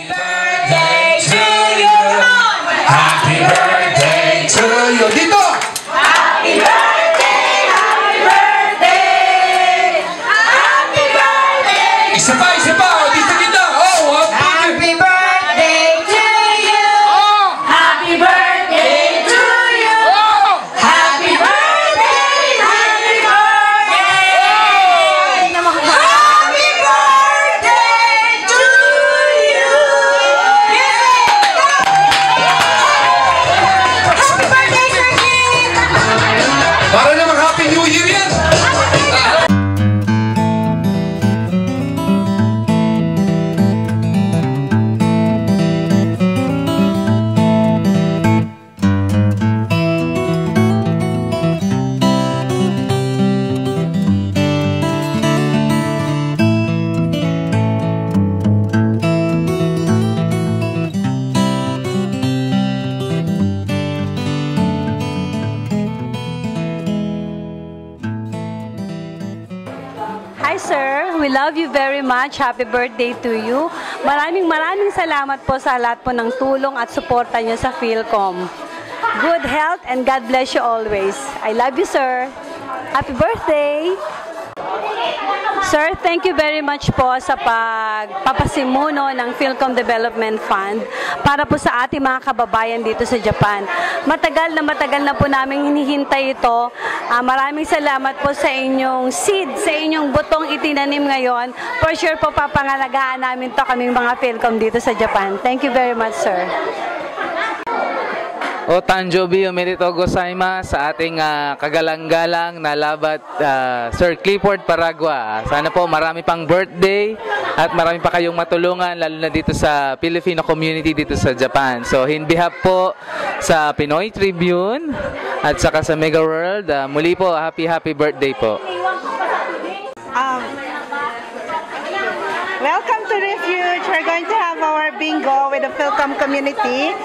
birthday to you. Happy birthday to you. Dito. Happy birthday, happy birthday. Happy birthday. Isa pa, isa pa. Dito kita. Oh, happy birthday to you. Happy birthday to you. Happy birthday, happy birthday. Happy birthday to you. Happy birthday, Sir Keith. Para namang Happy New Year yan. Hi sir, we love you very much. Happy birthday to you. Maraming salamat po sa lahat po ng tulong at suporta niyo sa Philcom. Good health and God bless you always. I love you sir. Happy birthday! Sir, thank you very much po sa pagpapasimuno ng Philcom Development Fund para po sa ating mga kababayan dito sa Japan. Matagal na po namin hinihintay ito. Maraming salamat po sa inyong seed, sa inyong butong itinanim ngayon. For sure po papangalagaan namin to kaming mga Philcom dito sa Japan. Thank you very much, sir. O Tanjobi Omerito Gozaimasu sa ating kagalang-galang na labat Sir Clifford Paragua. Sana po marami pang birthday at marami pa kayong matulungan lalo na dito sa Filipino community dito sa Japan. So in behalf po sa Pinoy Tribune at saka sa Mega World, muli po happy birthday po. Welcome to Refuge. We're going to have our bingo with the Philcom community.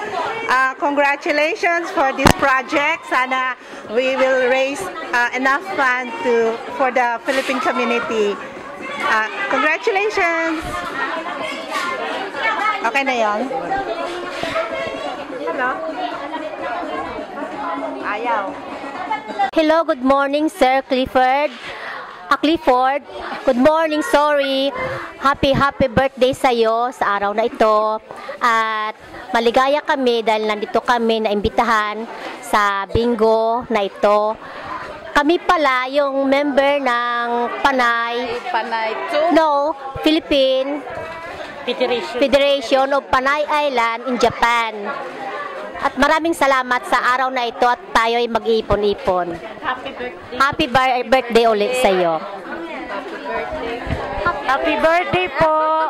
Congratulations for this project. Sana we will raise enough funds for the Philippine community. Congratulations. Okay na yun? Hello? Ayaw. Hello, good morning, Sir Clifford. Clifford, good morning, sorry. Happy birthday sa iyo sa araw na ito. At maligaya kami dahil nandito kami na imbitahan sa bingo na ito. Kami pala yung member ng Philippine Federation of Panay Island in Japan. At maraming salamat sa araw na ito at tayo ay mag-iipon-ipon. Happy birthday ulit sa iyo. Happy birthday po!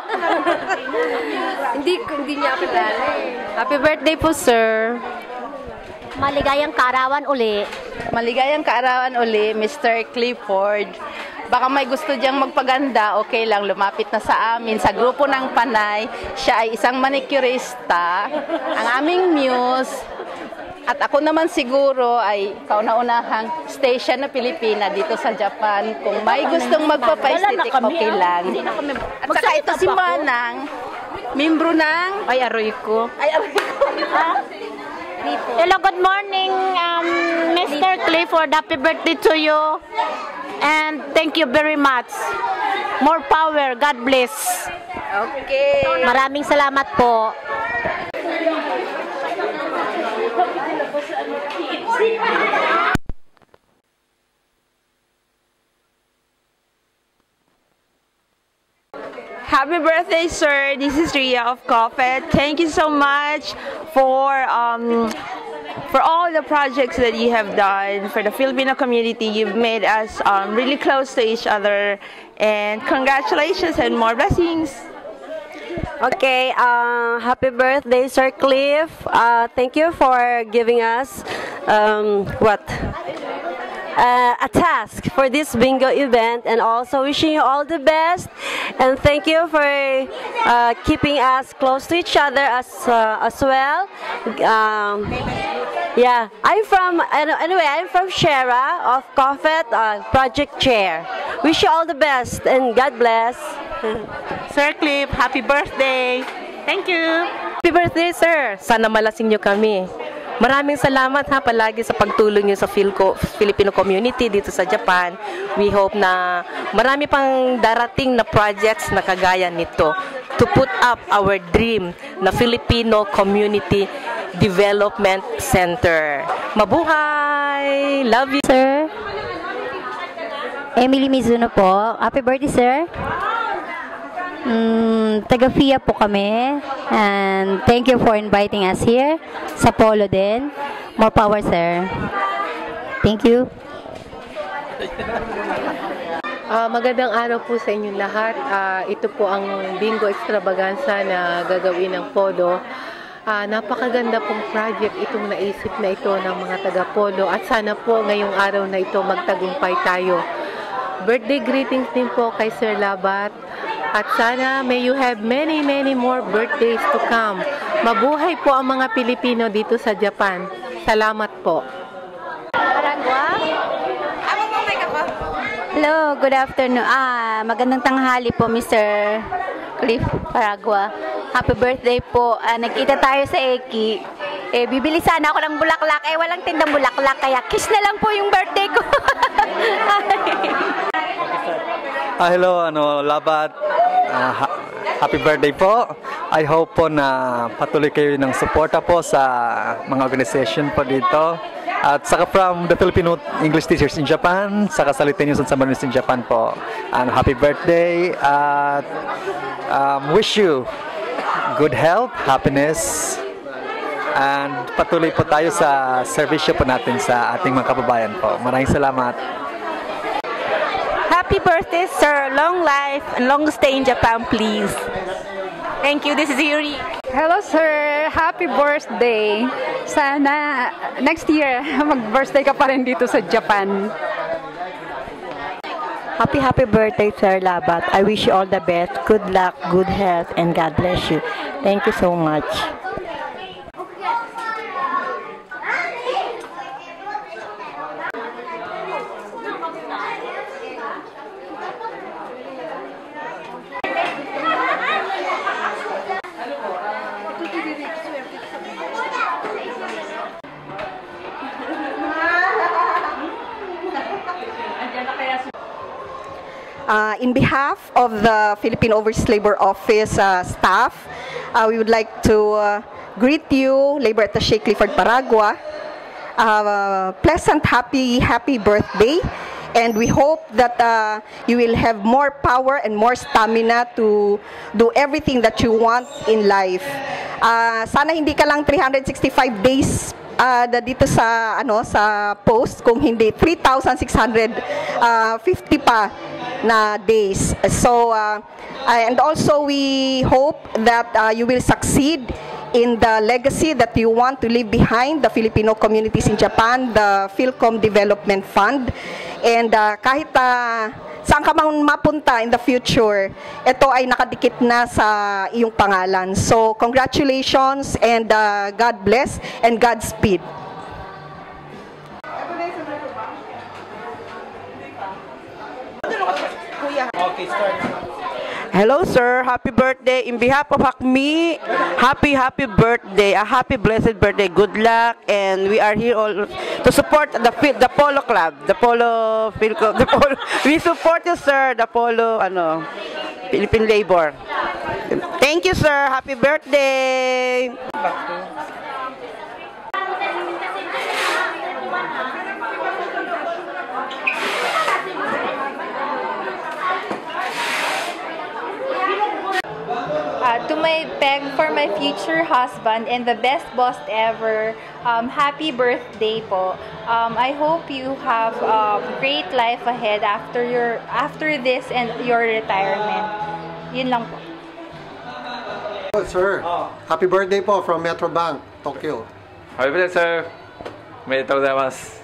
hindi niya kilala eh. Happy birthday po, sir. Maligayang kaarawan uli. Maligayang kaarawan uli, Mr. Clifford. Baka may gusto diyang magpaganda, okay lang, lumapit na sa amin. Sa grupo ng Panay, siya ay isang manicurista, ang aming muse. At ako naman siguro ay kauna-unahang station na Pilipina dito sa Japan. Kung may gustong magpapa-aesthetic, okay lang. At saka ito si Manang, membro ng... Ay, aroy ko. Hello, good morning, Mr. Clifford. Happy birthday to you. And thank you very much. More power. God bless. Okay. Maraming salamat po. Happy birthday, sir. This is Ria of Coffet. Thank you so much for all the projects that you have done for the Filipino community. You've made us really close to each other, and congratulations and more blessings. Okay, happy birthday, Sir Cliff. Thank you for giving us a task for this bingo event, and also wishing you all the best, and thank you for keeping us close to each other as well. Yeah, I'm from Shera of Coffet, project chair. Wish you all the best and God bless. Sir Cliff, happy birthday. Thank you. Happy birthday, sir! Sana malasing nyo kami. Maraming salamat ha palagi sa pagtulong nyo sa Filipino community dito sa Japan. We hope na marami pang darating na projects na kagaya nito to put up our dream na Filipino Community Development Center. Mabuhay! Love you, Sir. Emily Mizuno po. Happy birthday, sir. Taga-FIA po kami. And thank you for inviting us here. Sa Polo din. More power, sir. Thank you. Magandang araw po sa inyong lahat. Ito po ang Bingo Extravaganza na gagawin ng Polo. Napakaganda pong project itong naisip na ito ng mga taga-Polo. At sana po ngayong araw na ito magtagumpay tayo. Birthday greetings din po kay Sir Labat. At sana may you have many more birthdays to come. Mabuhay po ang mga Pilipino dito sa Japan. Salamat po. Hello, good afternoon. Magandang tanghali po, Mr. Cliff Paragua. Happy birthday po. Nagkita tayo sa Eki. Bibili sana ako ng bulaklak. Walang tindang bulaklak. Kaya kiss na lang po yung birthday ko. Hello, Labat. Happy birthday po. I hope po na patuloy kayo ng suporta po sa mga organization po dito. At saka from the Filipino English teachers in Japan, saka sa Litanius and Samaritans in Japan po. And happy birthday. At wish you good health, happiness, and patuloy po tayo sa servisyo po natin sa ating mga kababayan po. Maraming salamat. Happy birthday, sir. Long life and long stay in Japan, please. Thank you. This is Yuri. Hello, sir. Happy birthday. Sana next year mag-birthday ka pa rin dito sa Japan. Happy birthday, Sir Labat. I wish you all the best. Good luck, good health, and God bless you. Thank you so much. In behalf of the Philippine Overseas Labor Office staff, we would like to greet you, Labor Attaché Clifford Paragua. Pleasant, happy birthday. And we hope that you will have more power and more stamina to do everything that you want in life. Sana hindi ka lang 365 days dito sa sa post, kung hindi 3,650 pa na days. So and also we hope that you will succeed in the legacy that you want to leave behind, the Filipino communities in Japan, the Philcom Development Fund. And kahit saan ka mang mapunta in the future, ito ay nakadikit na sa iyong pangalan. So congratulations and God bless and Godspeed. Hello, sir. Happy birthday. In behalf of Hakmi, happy birthday. A happy blessed birthday. Good luck. And we are here all to support the Polo Club. The Polo Philcom. We support you, sir. The Polo Philippine Labor. Thank you, sir. Happy birthday. To my peg for my future husband and the best boss ever, happy birthday po. I hope you have a great life ahead after this and your retirement. Yun lang po. Oh, sir, happy birthday po from Metro Bank, Tokyo. Happy birthday, sir. Omedetou gozaimasu.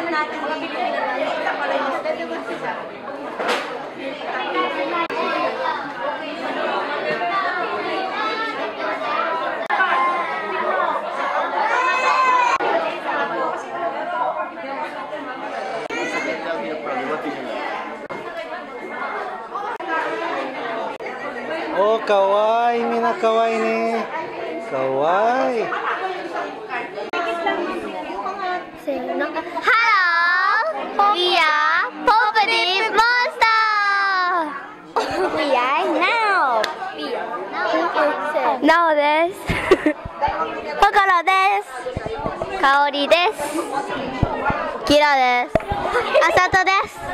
Natin mga Pilipino, isa pala yung Oh, kawaii, mina kawaii ni. Kawaii. Hello, we are Poverty Monster. We are now. Now this. Kokoro desu. Kaori desu. Kira desu. Asato desu.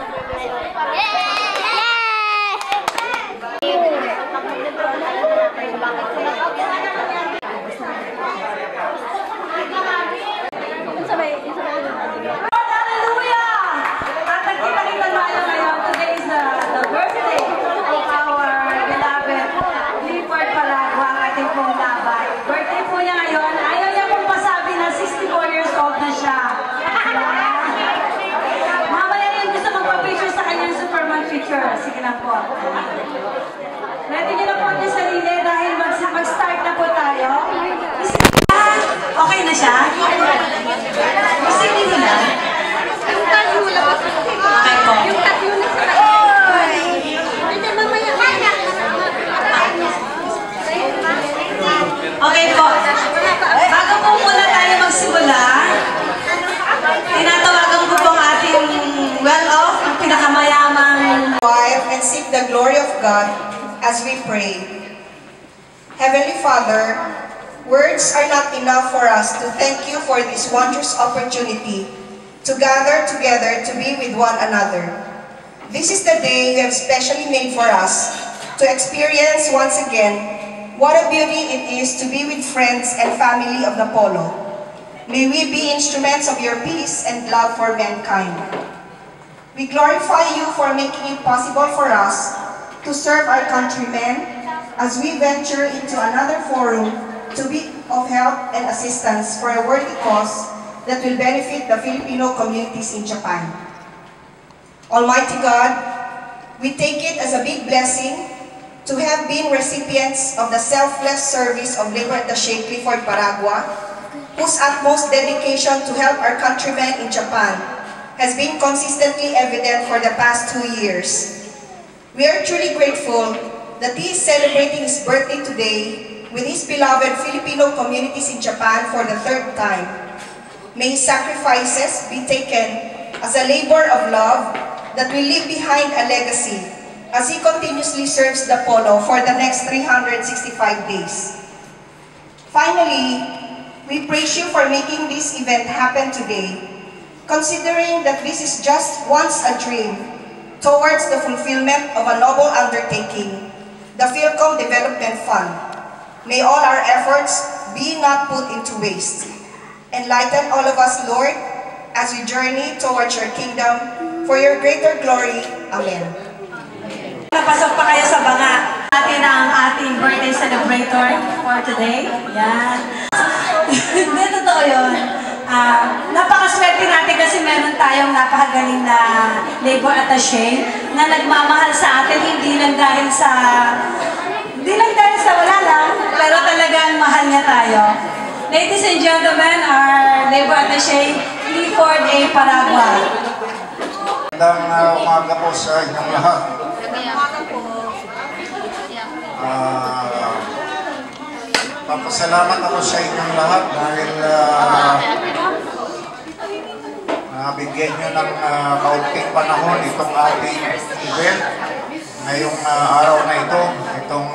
Sige na po. Ready nyo na po ang sarili dahil mag-start na po tayo. Okay na siya? Gusto nyo na? Yung tatlo na ba? Okay po. Yung tatlo na sa okay po. Bago po muna tayo magsimula, tinatawagan ko po ang ating well-off, ang pinakamayamang wife and seek the glory of God as we pray. Heavenly Father, words are not enough for us to thank you for this wondrous opportunity to gather together to be with one another. This is the day you have specially made for us to experience once again what a beauty it is to be with friends and family of the Polo. May we be instruments of your peace and love for mankind. We glorify you for making it possible for us to serve our countrymen as we venture into another forum to be of help and assistance for a worthy cause that will benefit the Filipino communities in Japan. Almighty God, we take it as a big blessing to have been recipients of the selfless service of Labor Attaché Clifford Paragua, whose utmost dedication to help our countrymen in Japan has been consistently evident for the past 2 years. We are truly grateful that he is celebrating his birthday today with his beloved Filipino communities in Japan for the 3rd time. May his sacrifices be taken as a labor of love that will leave behind a legacy as he continuously serves the Polo for the next 365 days. Finally, we praise you for making this event happen today, considering that this is just once a dream towards the fulfillment of a noble undertaking, the Philcom Development Fund. May all our efforts be not put into waste. Enlighten all of us, Lord, as we journey towards your kingdom for your greater glory. Amen. Napasok pa kayo sa banga. Atin ang ating birthday celebrator for today. Yan. Hindi, totoo yun. Napakaswerte natin kasi meron tayong napakagaling na labor attaché na nagmamahal sa atin, hindi lang dahil sa wala lang, pero talagang mahal niya tayo. Ladies and gentlemen, our labor attaché, Clifford A. Paragua. Magandang umaga po sa inyong lahat. Papasalamat ako sa inyong lahat dahil nabigyan nyo ng kaunting panahon itong ating event ngayong araw na ito, itong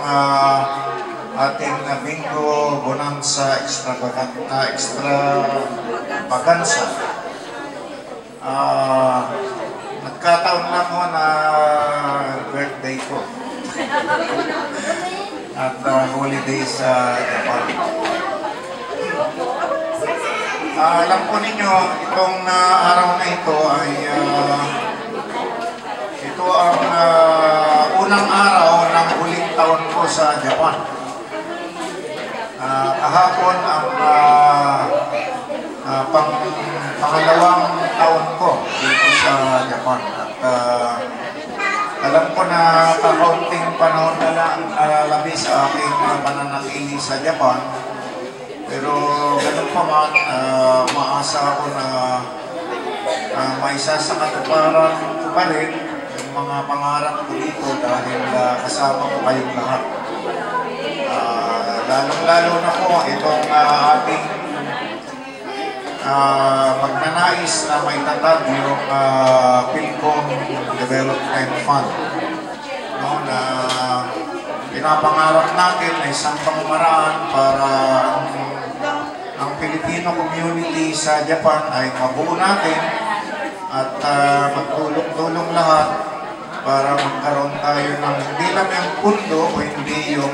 ating Bingo Bonanza Extravaganza. Nagkataon na mo na birthday ko at holiday sa Japan. Alam po ninyo, itong araw na ito ay ito ang unang araw ng huling taon ko sa Japan. Kahapon ang pangalawang taon ko dito sa Japan. At alam ko na kakaunting panahon na lang labis sa aking pananatili sa Japan. Pero ganun pa man, maasa ako na maisa sa katuparan pa rin yung mga pangarap ko dito dahil kasama ko kayong lahat. Lalong-lalo na po itong ating magnanais na may tatag yung Philcom Development Fund. No, na pinapangarap natin na isang pamamaraan para ang Filipino community sa Japan ay mabuo natin at magtulong-tulong lahat para magkaroon tayo ng hindi lang yung pundo o hindi yung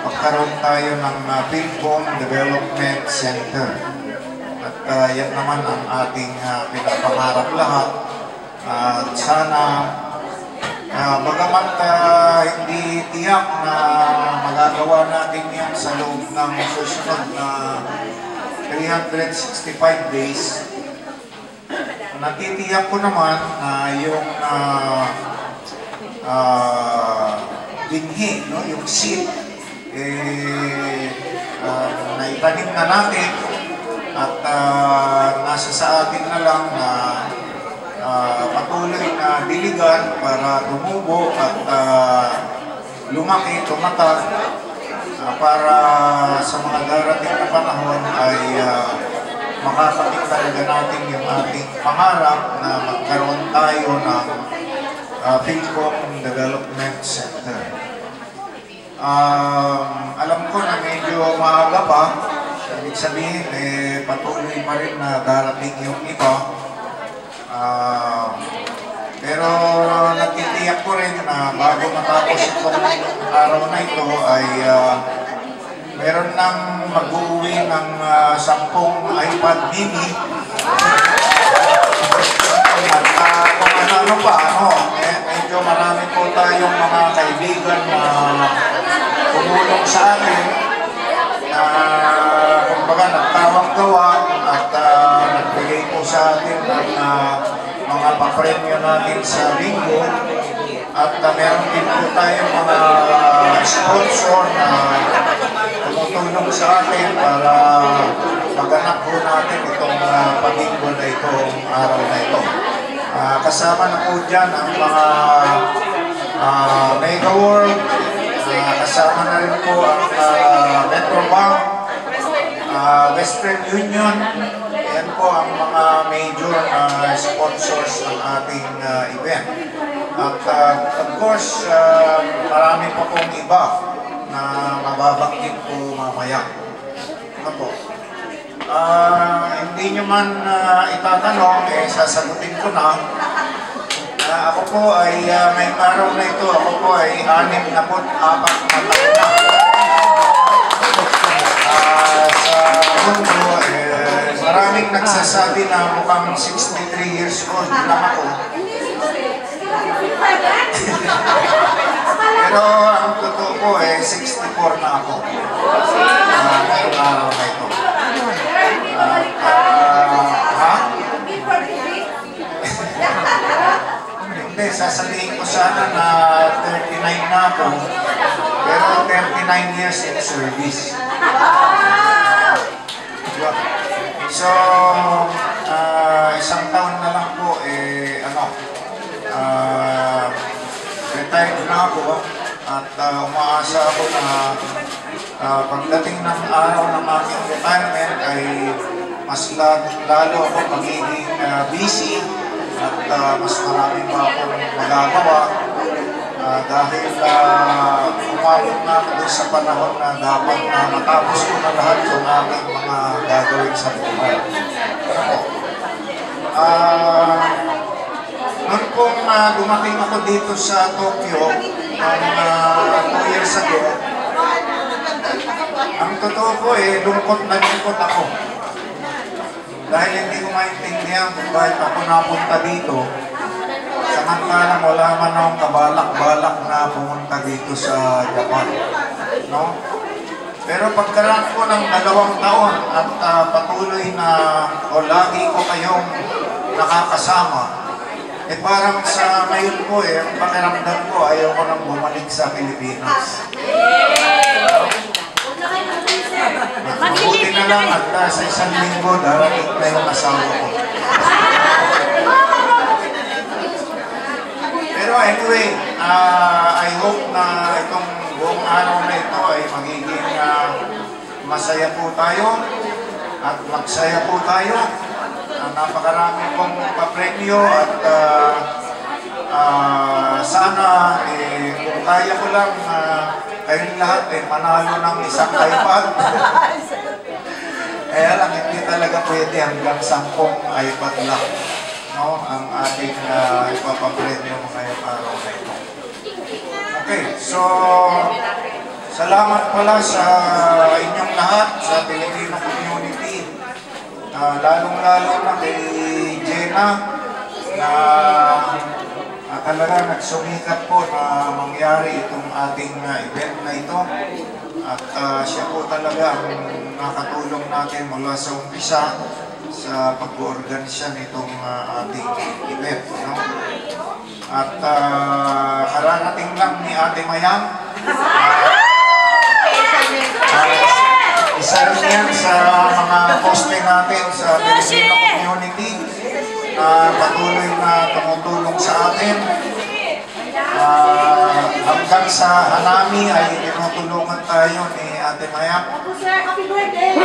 magkaroon tayo ng Philcom Development Center. At yan naman ang ating pinapangarap lahat. At sana bagamat hindi tiyak na magagawa natin yan sa loob ng susunod na 365 days, natitiyak ko naman na yung binhi, no? Yung seed, naitanim na natin at nasa sa atin na lang na patuloy na diligan para tumubo at lumaki, tumatag para sa mga darating na panahon ay makakapit talaga natin yung ating pangarap na magkaroon tayo ng Philcom Development Center. Alam ko na medyo maaga pa, ibig sabihin patuloy pa rin na darating yung iba. Pero natitiyak ko rin na bago matapos itong araw na ito ay meron nang mag-uwi ng 10 iPad mini. At kung ano pa, medyo marami po tayong mga kaibigan na tumulong sa atin. Kumbaga nagtawang gawa at nagbigay po sa atin ng mga papremyo natin sa bingo. At meron din po tayong mga sponsor na tumutulong sa atin para maganap po natin itong pabingo na itong araw na ito. Kasama na po dyan ang mga Mega World, kasama na rin po ang Metrobank, Western Union. Yan po ang mga major sponsors ng ating event. At of course, marami pa pong iba na mababanggit po mamaya. Ano po? Hindi nyo man itatanong, sasagutin ko na. Ako po ay may araw na ito, ako po ay 64 na taon na. Sa mundo, maraming nagsasabi na mukhang 63 years old lang ako. Pero ang totoo po 64 na ako. Ngayong araw na ito. Hindi, sasabihin ko sana na 39 na ako. Pero 39 years in service. So, isang taon na lang po, retired na ako at umaasa ako na pagdating ng araw ng aking retirement ay mas lalo ako magiging busy at mas marami pa akong magagawa dahil umabot na ako doon sa panahon na dapat na matapos ko na lahat yung aking mga gagawin sa buhay. Noon pong dumating ako dito sa Tokyo, 2 years ago, ang totoo po lungkot na lungkot ako. Dahil hindi ko maintindihan kung bakit ako napunta dito. Samantalang wala man akong kabalak-balak na pumunta dito sa Japan. No? Pero pagkaraan ko ng 2 taon at patuloy na o lagi ko kayong nakakasama, parang sa ngayon po ang pakiramdam ko ayaw ko nang bumalik sa Pilipinas. Mabuti na lang at sa 1 linggo darating na yung asawa ko. Pero anyway, I hope na itong buong araw na ito ay magiging masaya po tayo at magsaya po tayo. Napakarami pong papremyo at sana kung kaya ko lang kayong lahat manalo ng isang iPad. Kaya lang hindi talaga pwede hanggang 10 iPad lang, no, ang ating ipapapremyo ngayong araw na ito. Okay, so salamat pala sa inyong lahat, sa Filipino community, lalong-lalo na kay Jenna na talaga nagsumikat po na mangyari itong ating event na ito. At siya po talaga ang nakatulong natin mula sa umpisa sa pag-organisa nitong ating event. No? At kararating lang ni Ate Mayang. Isa rin yan sa mga poste natin sa Filipino community na patuloy na tumutulong sa atin. Hanggang sa Hanami ay tinutulungan tayo ni Ate Mayang. Happy birthday!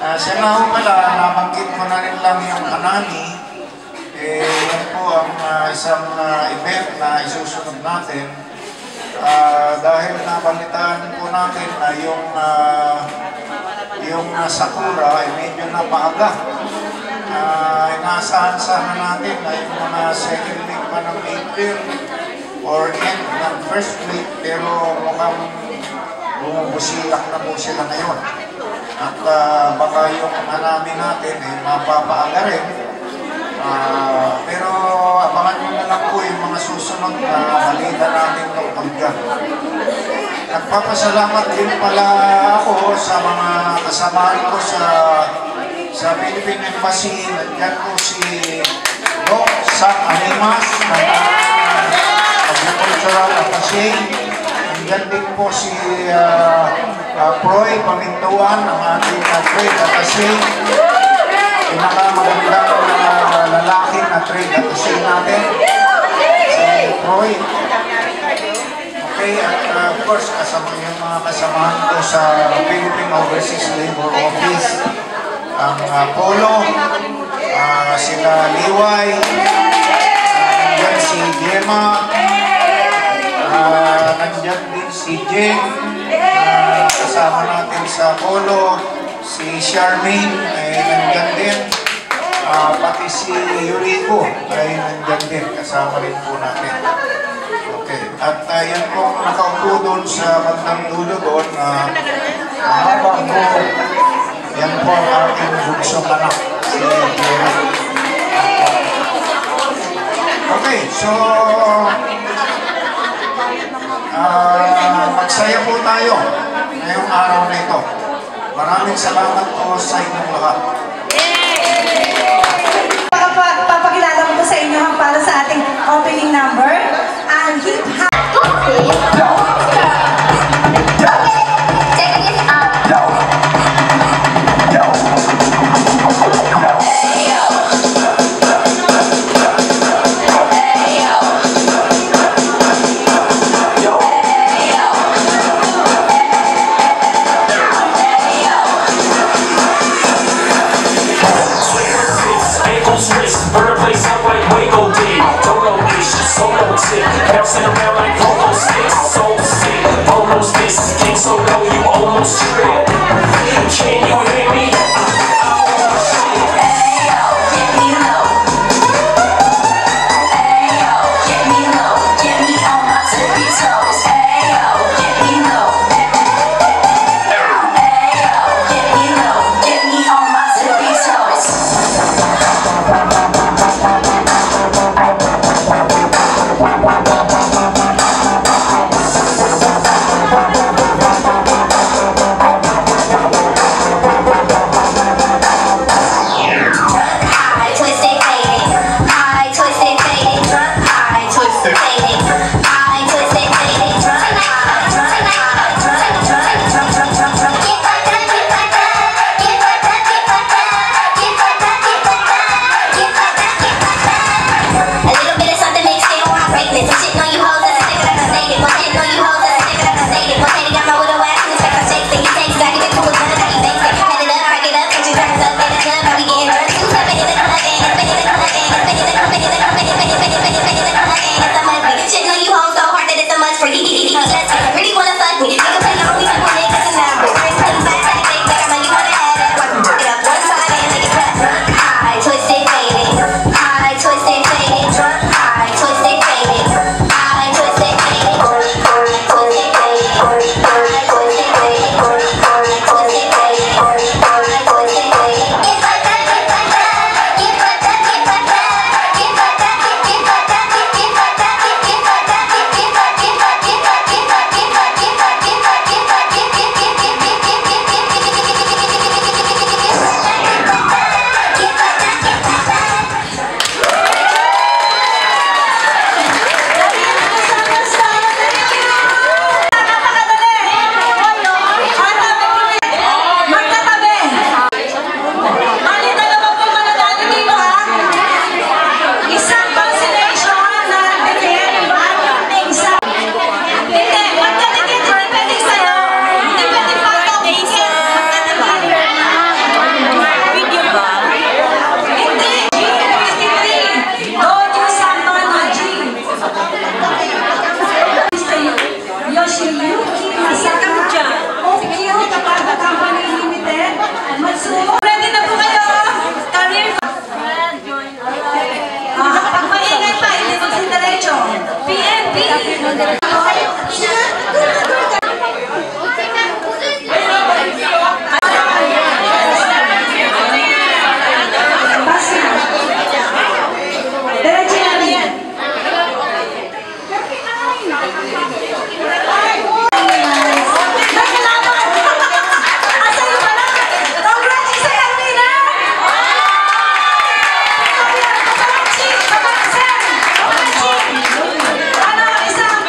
Siya na ho pala, nabanggit ko na rin lang yung Hanami. Yan po ang isang event na isusunod natin. Dahil nabalitaan po natin na yung Sakura ay medyo napaaga. Inaasahan sana natin na yung mga second week pa ng April or end ng first week, pero mukhang bumubusilak na po sila ngayon. At baka yung Hanami natin mapapaaga rin. Pero abangan nyo na lang po yung mga susunod na balita natin tungkol dyan. Nagpapasalamat din pala ako sa mga kasamahan ko sa Philippine Embassy. Nandiyan po si Doc Sam Animas ng Agricultural Attaché. Nandiyan din po si Proy Pamintuan ng ating Trade Attaché. Pinakamagandang lalaki na Trade Attaché natin, si Proy. Okay, at of course, kasama yung mga kasamahan ko sa Philippine Overseas Labor Office, ang Polo, sila Liway, nandyan si Gemma, nandyan din si Jen, kasama natin sa Polo, si Charmaine ay nandyan din, pati si Yuriko ay nandyan din, kasama rin po natin. Okay, at yan po nakaupo doon sa bandang dulo doon, habang po, yan po ang aking buksong anak, si Jerry. Okay, so magsaya po tayo ngayong araw na ito. Maraming salamat po sa inyong lahat. Papakilala ko po sa inyo para sa ating opening number, ang Hip Hop. Bouncing around like polo sticks, so sick. Almost this, king so low you almost trip. Can you hear me? I want shit. Ayo, get me low. Ayo, get me low. Get me on my tippy toes. Ayo, get me low. Ayo, get me low. Get me on my tippy toes. A little bit of something makes baby, let's go. Really wanna fuck me. Nigga play the only couple niggas in that boy. Turn back, like a big back, I know you wanna add it. Get up one side and make it clap. High, twisted, faded. High, twisted, faded. High, twisted, faded. High, twisted, faded. High, twisted, faded. High, twisted, faded. High, twisted, faded. High, twisted, faded. Get like that, get like that. Get like that, get like that. Get like that, get like that. Get like that, get like that. Get like, get like, get like, get like, get like, get like, get like, get like, get like, Magkatabi. Bali, dalawa po mananalo dito, ha? Isang vaccination na nagdikit at isa. Hindi, magkadikit. Hindi pwedeng sa'yo. Hindi pwedeng photo. Dikit. Magkadikit. Video ba? Hindi. G53. Don't use someone na G. Yoshiyuki Masaka. Okyo Takada Company Limited. Matsumo. Ready na po kayo? Career. Pag maingay pa, hindi magsidiretso. PNP. Diretso na rin. Ano, isang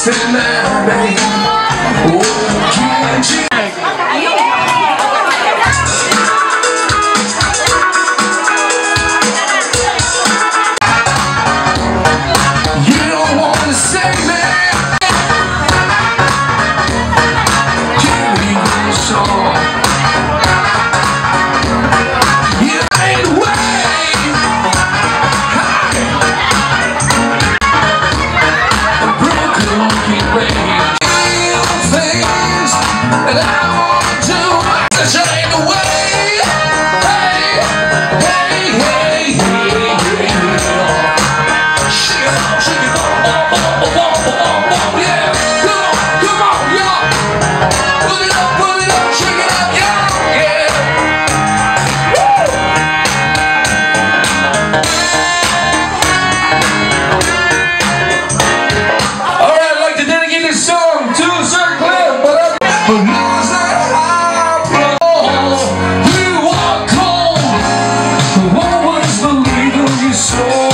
say my name. Oh, can't you? You don't wanna say me. Give me the song. You ain't wait. A broken way. Things that I want to do to shine away. Hey, hey, hey, hey, hey. Shake it up, shake it up, yeah. Come on, y'all. Put it up, shake it up, yeah. All right, I'd like to dedicate this song to Sir Cliff, but lose that high blow. You walk home, always believe in your soul.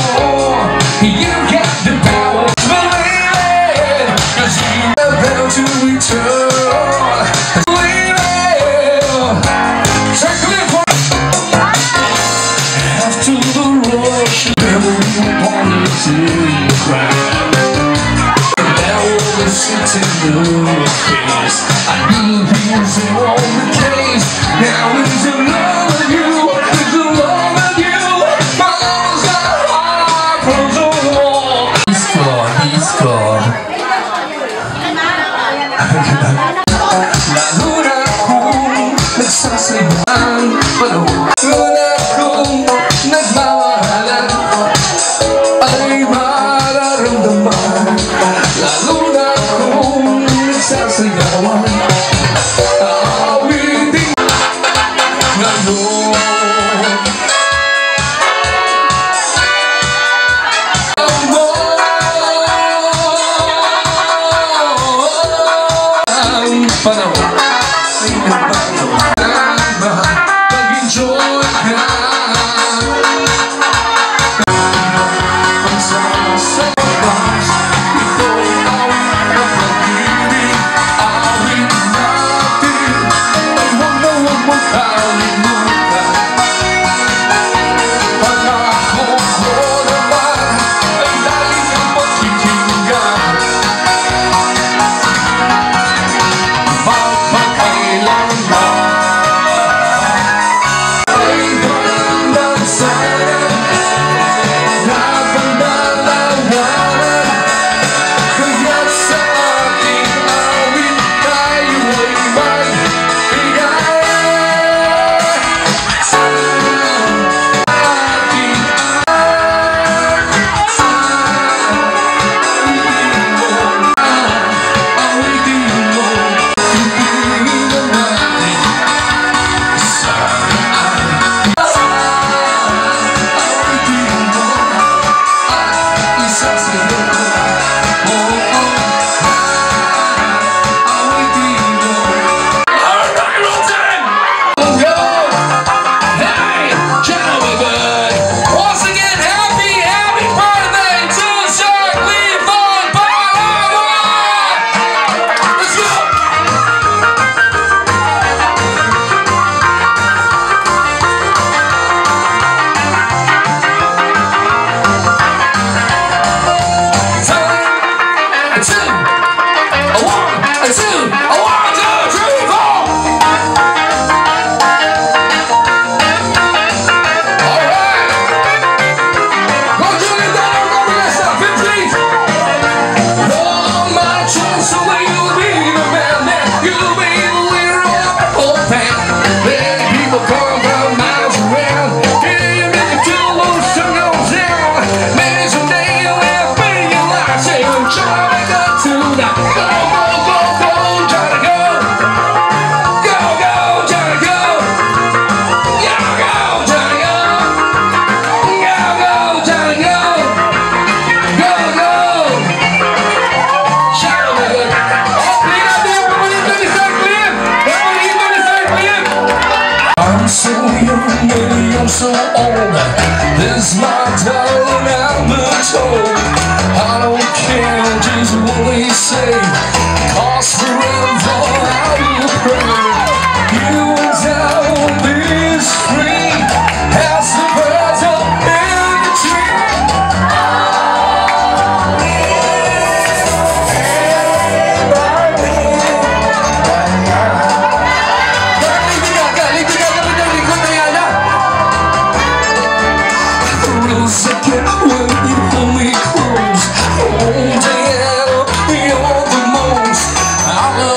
You got the power to believe it, 'cause you are bound to return. Believe it. Sir Cliff, after the rush, never wanted to cry. Now we're sitting in the face. I knew he was on the case. Now he's in love with you. He's in love with you. My arms are hard, close on the wall. He's gone, he's gone. La luna kung nagsasayahan, luna kung nagmamahalan, ay mararamdaman. Lalo na kung nagsasayawan, awitin ngayon. Ang panahon ay nagbago, mag-enjoy ka. so old. This my darling, I'm told. I don't care, just is what they say. Cause forever I will pray. You and I will be as free as the birds up in the tree. The rules that get when you hold me close. Oh, Diana, you're the most I love.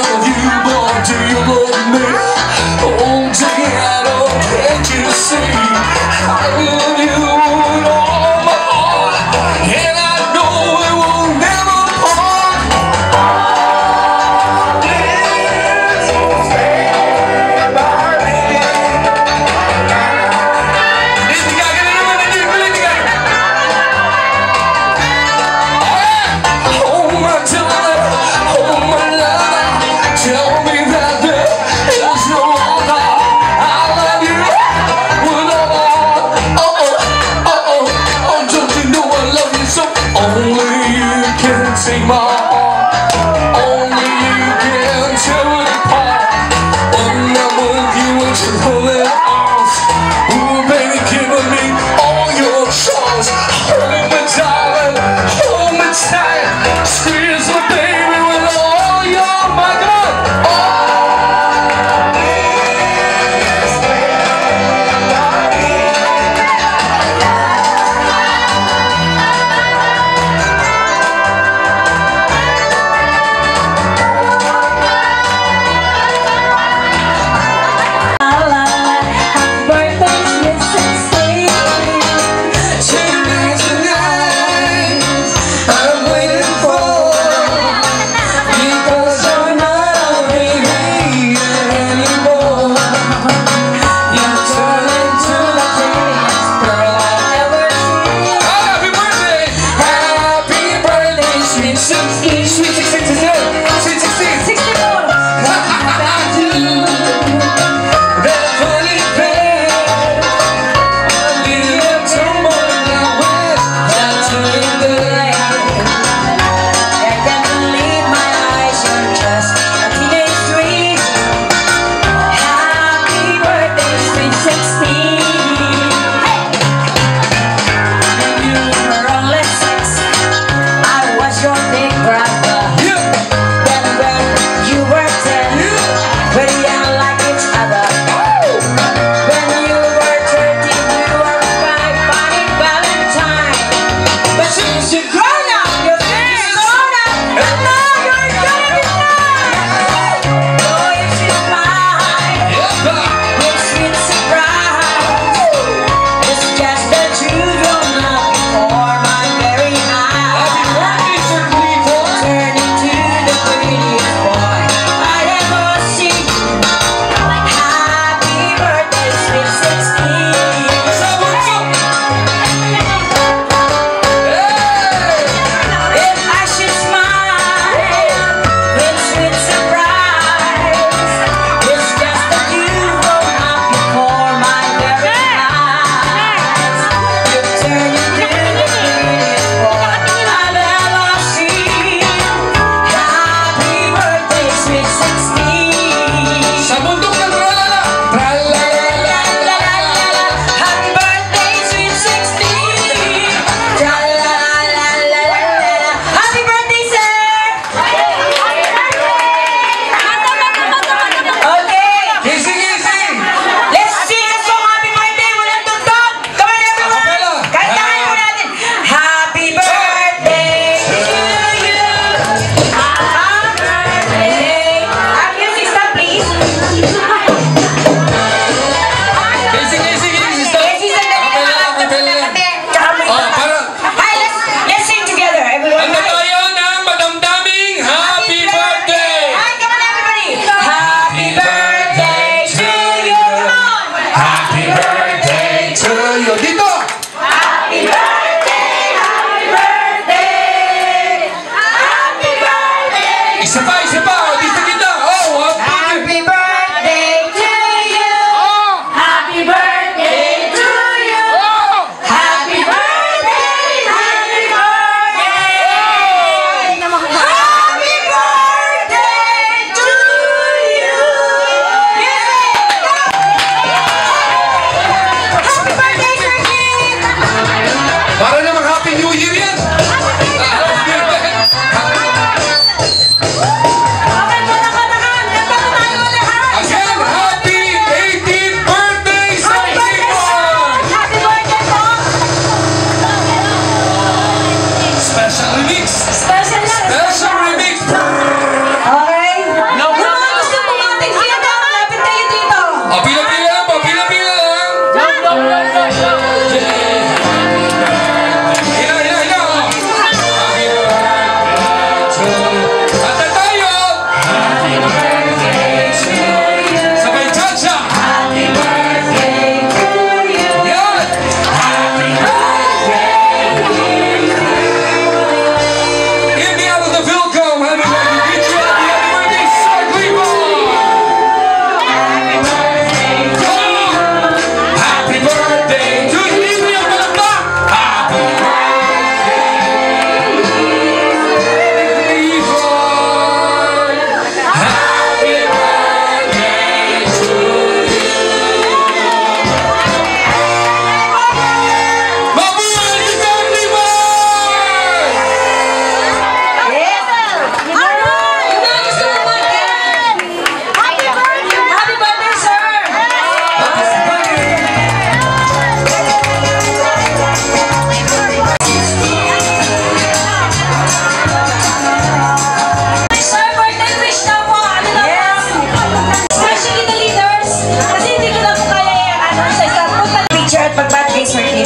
Para namang Happy New Year yan! Again, happy 18th birthday sa Clifford! Special remix! Special remix! Okay. Yung mga gusto pumating, sila ka, malapit kayo dito. Pila-pila lang po, pila-pila lang! Kanta tayo! Sabay cha-cha! Yan! Give me out of the Philcom! Happy birthday, DJ! Happy birthday, Sir Cleveland! Happy birthday to you! Happy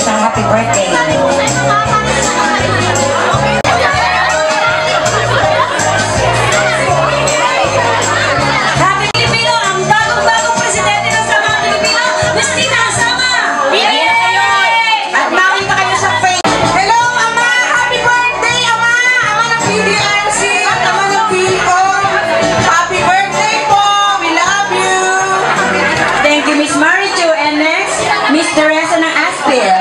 Happy birthday. Happy Pilipino, ang bagong-bagong presidente ng Samang Pilipino, Miss Tina Sama. At makita kayo sa Facebook. Hello, Ama! Happy birthday, Ama! Ama ng PDRC at Ama ng Philcom. Happy birthday po! We love you! Thank you, Miss Marichu. And next, Miss Teresa ng Aspil.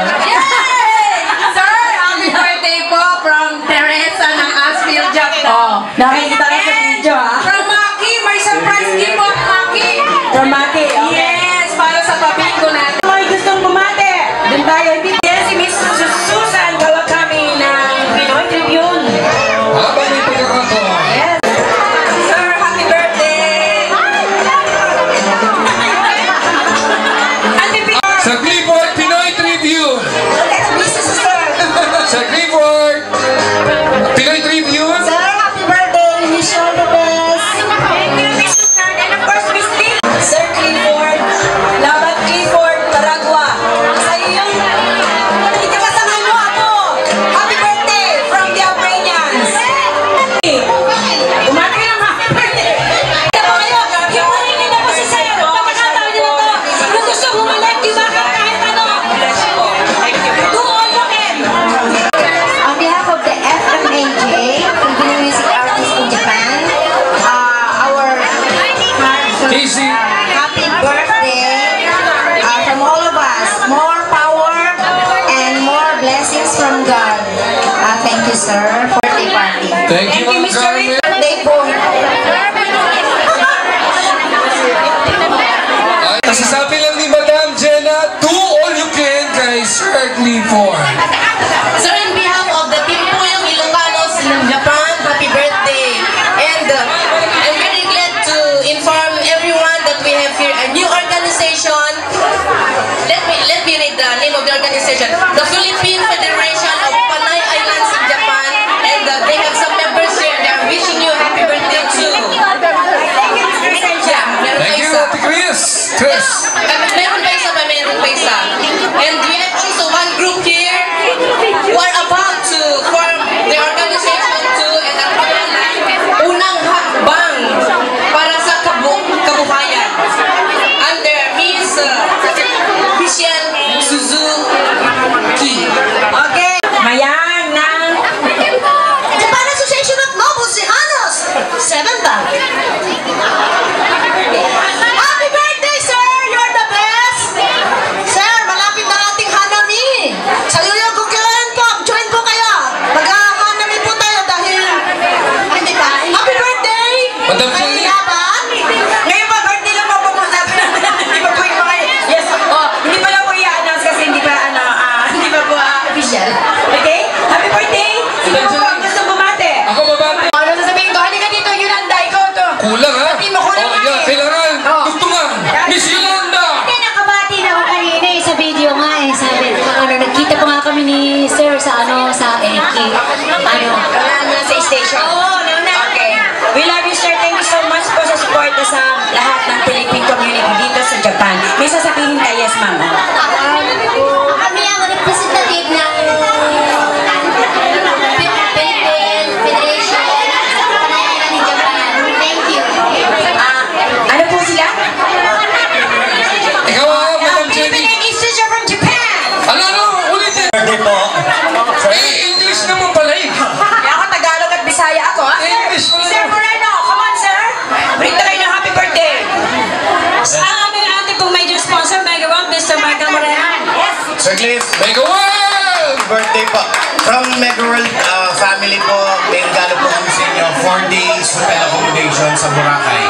Nakikita ka sa video, ha? From Maki, may surprise gift po, Maki. From Maki, okay. Yes, para sa pabingo natin. May gustong bumate. Doon tayo. Yes, si Miss Susan, gawa kami ng Pinoy Tribune. Habang may pagkakataon. Yes. Sir, happy birthday. Sa Clifford, Pinoy Tribune. Sa Clifford, Pinoy Tribune. Sir, happy birthday. Wish you all the best. Thank you, Miss Susan. And of course, Miss Lee. Sir Clifford, Labat Clifford, Taragua. Sa iyong ikakasama mo ako. Happy birthday from the Ukrainians. Umati ng happy birthday. Ito po kayo, himunin niyo na po si Sir. Pagkakataon niyo na to. Kung gusto bumalik, di ba kahit ano? Do all you can. On behalf of the FMAJ, Filipino Music Artists in Japan, our Casey. happy birthday from all of us. More power and more blessings from God. Thank you, sir, for the party. Thank you, Ma'am Mr. Carmen. Birthday po. Nasasabi lang ni Madam Jenna, do all you can kay Sir Clifford. Sir, in behalf of the Team Puyong Ilocanos in Japan, happy birthday. And I'm very glad to inform everyone that we have here a new organization. Let me read the name of the organization. The Philippine Federation of Panay Islands in Japan. And they have some members here. They are wishing you happy birthday too. Yeah, meron pa Thank you, isa. Ate Chris. Meron pa isa pa, meron pa isa. And we have also one group here who are about to form the organization too, and ang pangalan, Unang Hakbang para sa Kabuhayan. Under Miss Michelle Suzuki. Okay. Mayang ng Japan Association of Noble Cijanos. 7 ba? Happy birthday, sir! You're the best! Sir, malapit sa lahat ng Philippine community dito sa Japan. May sasabihin ka, yes ma'am. Kami ang representative ng Philippine Federation sa Panayanan ni Japan. Thank you. Ano po sila? Ikaw Madam Jenny. Teacher from Japan. Ano, ulitin. Birthday po. English naman pala eh. Kaya ako Tagalog at Bisaya ako, ha? English pala. Sir Moreno, come on, sir. Bring kayo ng happy birthday. Ang aming ating pong major sponsor, Mega World, Mr. Michael Moreno. Yes. Sir Cliff. Mega World! Birthday po. From Mega World family po, may regalo po kami sa inyo. 4 days hotel accommodation sa Boracay.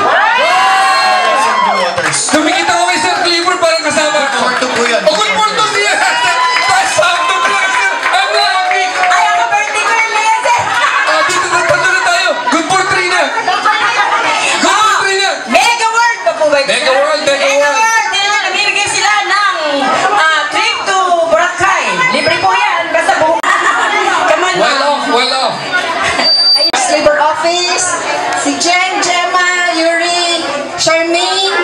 Sa Blue Waters. Kumikita ko kay Sir Clifford, parang kasama ko. Good for 2 po yun. Oh, good for 2 siya! Pasakto ko lang, sir. I'm lucky. Ay, ako birthday ko yung lesson. Dito na, tatlo na tayo. Good for 3 na. Good for 3 na. Mega World pa po ba ito? Mega World, Mega World. Namimigay sila ng trip to Boracay. Libre po yan. Basta buong. Come on, Well off, well off. Labor Office, si Jen, Gemma, Yuri, Charmaine,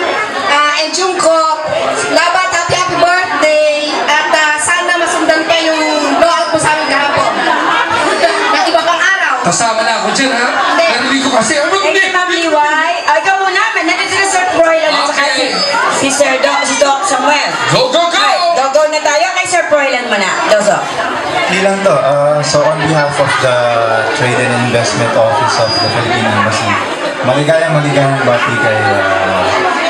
and Jungkook. Labat, happy birthday! At sana masundan pa yung blowout mo sa amin kahapon. Ng iba pang araw. Kasama na ako dyan, ha? Narinig ko kasi. Ano Thank you, Ma'am Liway. Ikaw muna, nandito na Sir Froilan at saka si Doc Samuel. Go, go, go! Go na tayo kay Sir Froilan muna. Dozo. Ilang to. So on behalf of the Trade and Investment Office of the Philippine Embassy, maligayang bati kay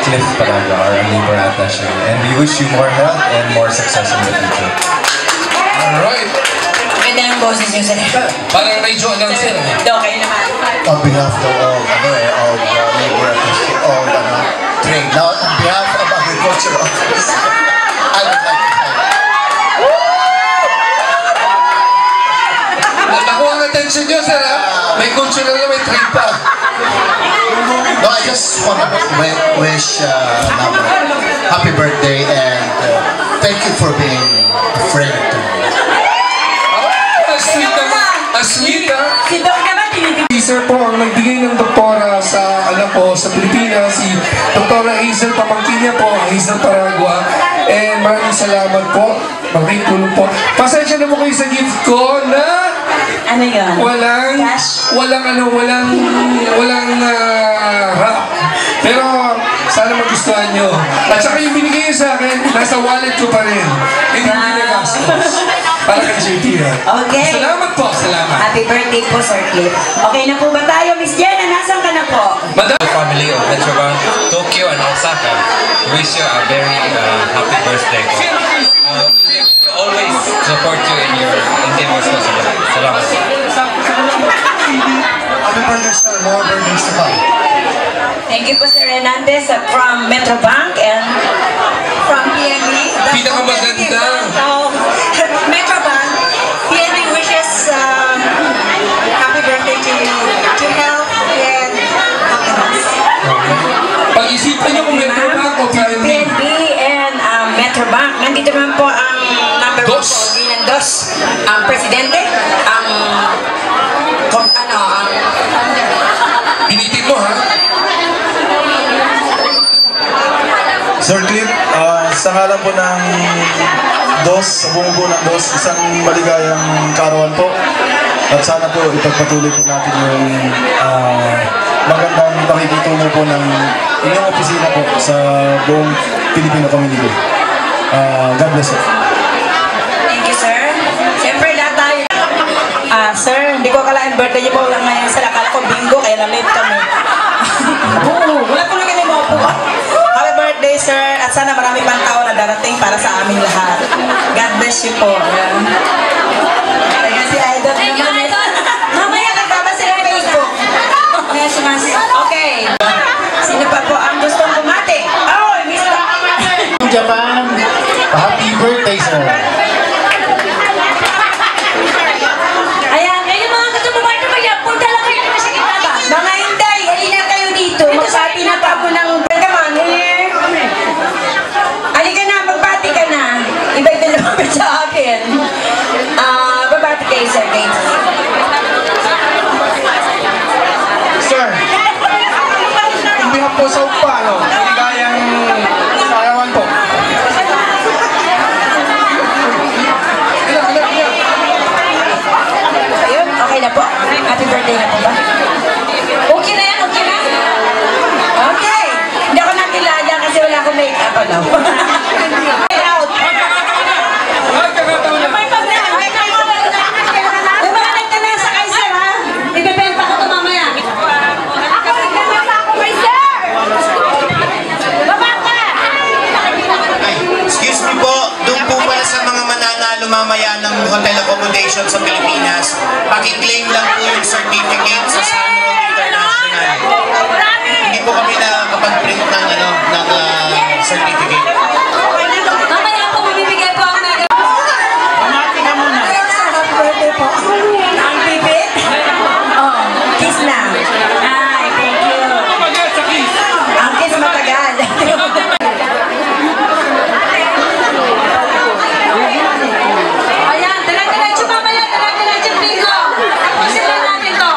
Cliff Paraga, our labor attaché. And we wish you more health and more success in the future. Alright. Ganda ng boses niyo, Sir. Parang medyo lang, sir. Okay naman. On behalf of labor attaché, of trade. Now, on behalf of Agriculture Office, I would like to thank Nakuha ang attention nyo, sir, ha? May cultural na may trade pa. No, I just want to wish Naba happy birthday and thank you for being a friend to me. Sweet naman. Sweet, ha? Si Doc naman, Sir po ang nagbigay ng doktora sa anak ko sa Pilipinas, si Dr. Hazel Pamangkinya po, Hazel Paragua. And maraming salamat po. Maraming tulong po. Pasensya na po kayo sa gift ko na ano yun? walang rap. Pero sana magustuhan nyo. At saka yung binigay nyo sa akin, nasa wallet ko pa rin. Hindi ko ginagastos. Para kay JT, ha? Okay. Salamat po, salamat. Happy birthday po, Sir Cliff. Okay na po ba tayo, Miss Jenna? Nasaan ka na po? Madam family of Metrobank, Tokyo and Osaka, wish you a very happy birthday. We always support you in your endeavors. Salamat. Happy birthday, sir. More birthdays to come. Thank you po, Sir Hernandez from Metrobank and from PNB. Pinakamaganda. Metrobank, PNB wishes happy birthday to you, to health and happiness. Pag-isipan nyo kung Metrobank o PNB. PNB and Metrobank. Nandito naman po ang number 1 pogi ng DOS. Ang presidente, ang Binitin mo, ha? Sir Cliff, sa ngalan po ng DOS, sa buong buo ng DOS, isang maligayang karawan po. At sana po ipagpatuloy po natin yung magandang pakikitungo po ng inyong opisina po sa buong Filipino community. God bless you. Thank you, sir. Siyempre, lahat tayo. Sir, hindi ko akalain birthday niyo po lang ngayon sa lakal ko. Bingo, kaya na-late kami. Wala po lang ganun mo po. Happy birthday, sir. At sana marami pang tao na darating para sa aming lahat. God bless you po. Kaya si Idol. Mamaya nagbaba sila ng Facebook. Okay. Sino pa po ang gustong bumati? Oh, Mr. Japan, happy birthday, sir. Ayan, yung mga gusto bumati pa yan, punta lang kayo naman sa gitna ba? Mga hinday, halina kayo dito. Magsabi na pa po ng Bergaman. Halika na, magbati ka na. Iba ito naman sa akin. Babati kayo, Sir Gates. Sir, on behalf po sa upa, no? Maligayang arawan po. Ayun, okay na po. Happy birthday na po ba? Okay na yan, okay na? Okay. Hindi ako nakilala kasi wala akong make-up, alam. Out. Yung mga nagtanong sa kay sir, ha? Ibebenta ko ito mamaya. Ako nagtanong ako kay sir! Baba ka! Excuse me po, doon po pala sa mga mananalo mamaya ng hotel accommodation sa Pilipinas, paki-claim lang po yung certificate sa Sunroad International. Hindi po kami nakapag-print ng certificate. Mamaya po mamibigay po ang mega. Mamati ka muna. Happy birthday po. Ang pipit? Oh, kiss na. Ay, thank you. Ang kiss matagal. Ayan, diretso mamaya, diretso bingo. Tapusin lang natin to.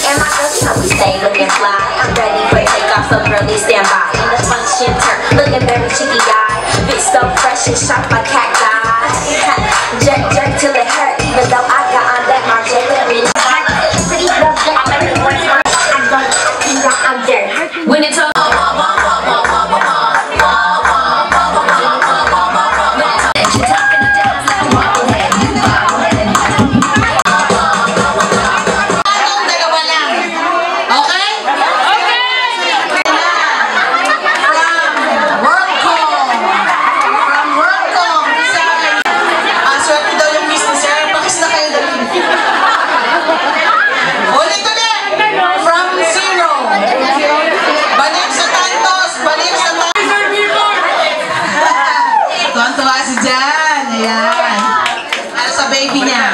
And my girls, you know we stay looking fly. I'm ready for takeoff, so girlie stand by. In the function turn, looking very cheeky eyed. Bitch so fresh and sharp like cacti. Jerk, jerk till it hurt, even though I got on that margarine. I'm dirt. When it's all baby niya.